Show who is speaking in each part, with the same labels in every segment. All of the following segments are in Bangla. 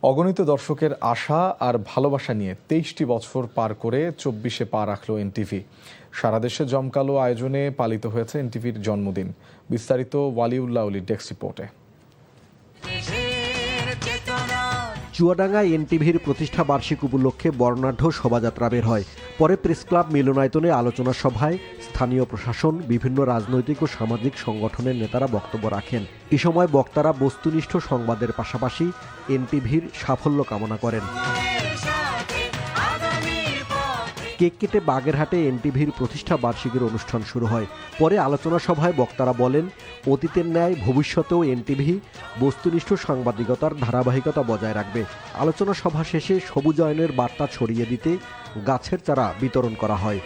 Speaker 1: অগণিত দর্শকের আশা আর ভালোবাসা নিয়ে ২৩টি বছর পার করে ২৪-এ পা রাখল এনটিভি। সারা দেশে জমকালো আয়োজনে পালিত হয়েছে এনটিভির জন্মদিন। বিস্তারিত ওয়ালিউল্লাহ অলির ডেস্ক রিপোর্টে।
Speaker 2: চুয়াডাঙ্গা এনটিভির প্রতিষ্ঠা বার্ষিক উপলক্ষে বর্ণাঢ্য শোভাযাত্রা বের হয়। পরে প্রেস ক্লাব মিলনায়তনে আলোচনা সভায় স্থানীয় প্রশাসন, বিভিন্ন রাজনৈতিক ও সামাজিক সংগঠনের নেতারা বক্তব্য রাখেন। এ সময় বক্তারা বস্তুনিষ্ঠ সংবাদের পাশাপাশি এনটিভির সাফল্য কামনা করেন। কেক কেটে বাগেরহাটে এনটিভির প্রতিষ্ঠা বার্ষিকীর অনুষ্ঠান শুরু হয়। পরে আলোচনা সভায় বক্তারা বলেন, অতীতের ন্যায় ভবিষ্যতেও এনটিভি বস্তুনিষ্ঠ সাংবাদিকতার ধারাবাহিকতা বজায় রাখবে। আলোচনা সভা শেষে সবুজায়নের বার্তা ছড়িয়ে দিতে গাছের চারা বিতরণ করা হয়।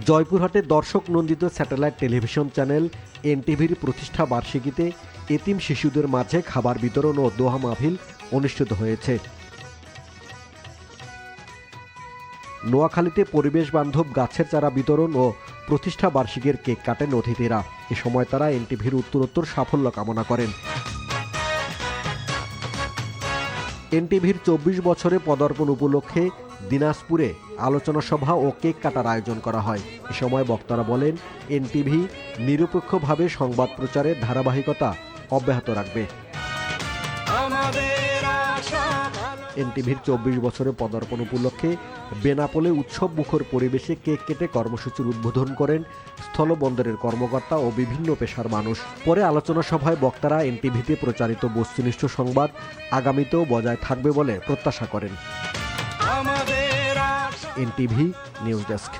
Speaker 2: জয়পুরহাটে দর্শক নন্দিত স্যাটেলাইট টেলিভিশন চ্যানেল এনটিভির প্রতিষ্ঠা বার্ষিকীতে এতিম শিশুদের মাঝে খাবার বিতরণ ও দোয়া মাহফিল অনুষ্ঠিত হয়েছে। নোয়াখালীতে পরিবেশ বান্ধব গাছের চারা বিতরণ ও প্রতিষ্ঠা বার্ষিকীর কেক কাটেন অতিথিরা। এ সময় তারা এনটিভির উত্তরোত্তর সাফল্য কামনা করেন। এনটিভির ২৪ বছরে পদার্পণ উপলক্ষে দিনাজপুরে আলোচনা সভা ও কেক কাটার আয়োজন করা হয়। এ সময় বক্তারা বলেন, এনটিভি নিরপেক্ষভাবে সংবাদ প্রচারের ধারাবাহিকতা অব্যাহত রাখবে। এনটিভির ২৪ বছরে পদার্পণ উপলক্ষে বেনাপোলে উৎসব মুখর পরিবেশে কেক কেটে কর্মসূচির উদ্বোধন করেন স্থলবন্দরের কর্মকর্তা ও বিভিন্ন পেশার মানুষ। পরে আলোচনা সভায় বক্তারা এনটিভিতে প্রচারিত বস্তুনিষ্ঠ সংবাদ আগামীতেও বজায় থাকবে বলে প্রত্যাশা করেন। NTV news desk.